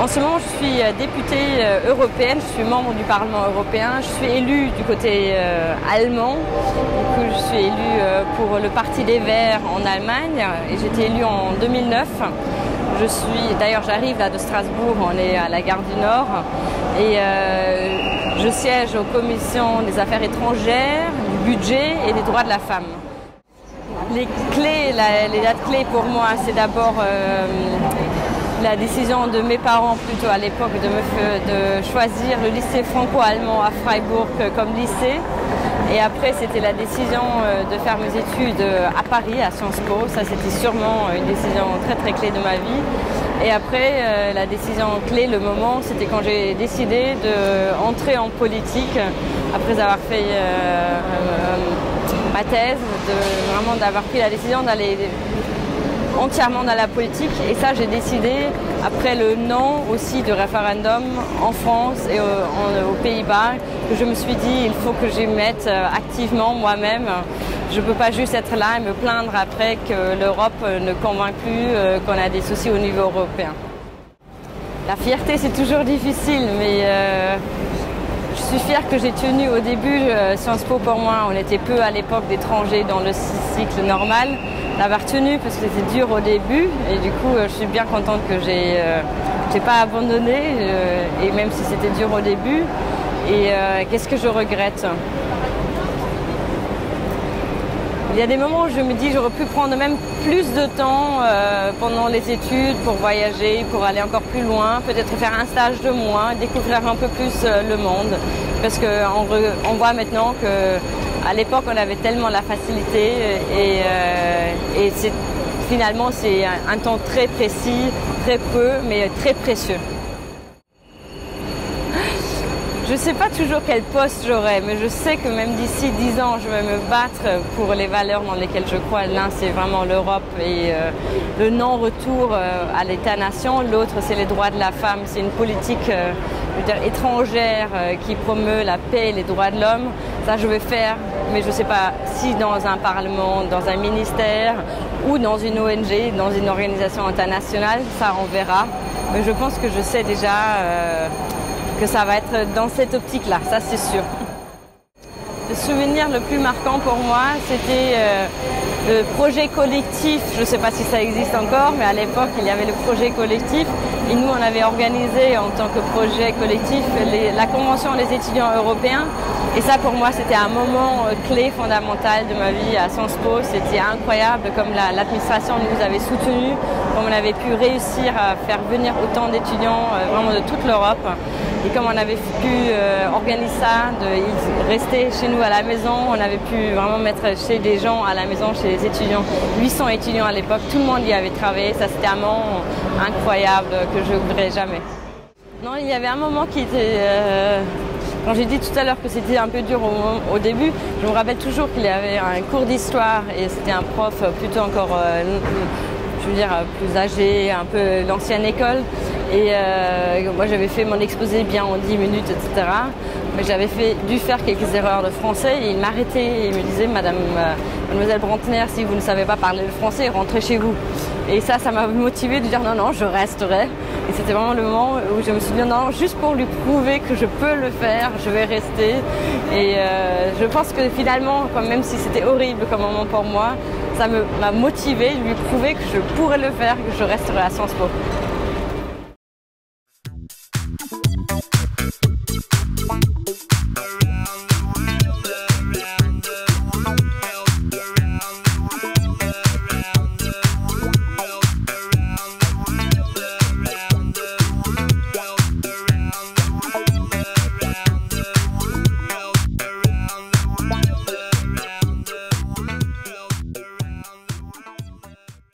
En ce moment, je suis députée européenne, je suis membre du Parlement européen, je suis élue du côté allemand. Du coup, je suis élue pour le Parti des Verts en Allemagne et j'ai été élue en 2009. D'ailleurs, j'arrive là de Strasbourg, on est à la gare du Nord et je siège aux commissions des affaires étrangères, du budget et des droits de la femme. Les dates clés pour moi, c'est d'abord la décision de mes parents plutôt à l'époque de choisir le lycée franco-allemand à Freiburg comme lycée. Et après, c'était la décision de faire mes études à Paris, à Sciences Po. Ça, c'était sûrement une décision très très clé de ma vie. Et après, la décision clé, le moment, c'était quand j'ai décidé d'entrer en politique, après avoir fait ma thèse, d'avoir pris la décision d'aller entièrement dans la politique. Et ça, j'ai décidé, après le non aussi du référendum en France et aux Pays-Bas, que je me suis dit, il faut que j'y mette activement moi-même. Je ne peux pas juste être là et me plaindre après que l'Europe ne convainc plus, qu'on a des soucis au niveau européen. La fierté, c'est toujours difficile, mais je suis fière que j'ai tenu au début Sciences Po pour moi. On était peu à l'époque d'étrangers dans le cycle normal. D'avoir tenu parce que c'était dur au début et du coup je suis bien contente que j'ai pas abandonné et même si c'était dur au début. Et qu'est-ce que je regrette? Il y a des moments où je me dis que j'aurais pu prendre même plus de temps pendant les études pour voyager, pour aller encore plus loin, peut-être faire un stage de moins, découvrir un peu plus le monde. Parce qu'on voit maintenant qu'à l'époque on avait tellement la facilité et finalement c'est un temps très précis, très peu, mais très précieux. Je ne sais pas toujours quel poste j'aurai, mais je sais que même d'ici 10 ans, je vais me battre pour les valeurs dans lesquelles je crois. L'un, c'est vraiment l'Europe et le non-retour à l'État-nation. L'autre, c'est les droits de la femme. C'est une politique étrangère qui promeut la paix et les droits de l'homme. Ça, je vais faire, mais je ne sais pas si dans un parlement, dans un ministère ou dans une ONG, dans une organisation internationale, ça, on verra. Mais je pense que je sais déjà que ça va être dans cette optique-là, ça c'est sûr. Le souvenir le plus marquant pour moi, c'était le projet collectif. Je ne sais pas si ça existe encore, mais à l'époque, il y avait le projet collectif. Et nous, on avait organisé en tant que projet collectif la Convention des étudiants européens. Et ça, pour moi, c'était un moment clé, fondamental de ma vie à Sciences Po. C'était incroyable comme l'administration nous avait soutenus, comme on avait pu réussir à faire venir autant d'étudiants vraiment de toute l'Europe. Et comme on avait pu organiser ça, de rester chez nous à la maison, on avait pu vraiment mettre chez des gens à la maison, chez les étudiants. 800 étudiants à l'époque, tout le monde y avait travaillé. Ça, c'était un moment incroyable que je n'oublierai jamais. Non, il y avait un moment qui était... Quand j'ai dit tout à l'heure que c'était un peu dur au début, je me rappelle toujours qu'il y avait un cours d'histoire et c'était un prof plutôt encore, je veux dire, plus âgé, un peu l'ancienne école. Et moi j'avais fait mon exposé bien en 10 minutes, etc. Mais j'avais dû faire quelques erreurs de français et il m'arrêtait et il me disait Mademoiselle Brantner, si vous ne savez pas parler le français, rentrez chez vous. Et ça m'a motivée de dire non, je resterai. Et c'était vraiment le moment où je me suis dit non, juste pour lui prouver que je peux le faire, je vais rester. Et je pense que finalement, même si c'était horrible comme moment pour moi, ça m'a motivée de lui prouver que je pourrais le faire, que je resterai à Sciences Po.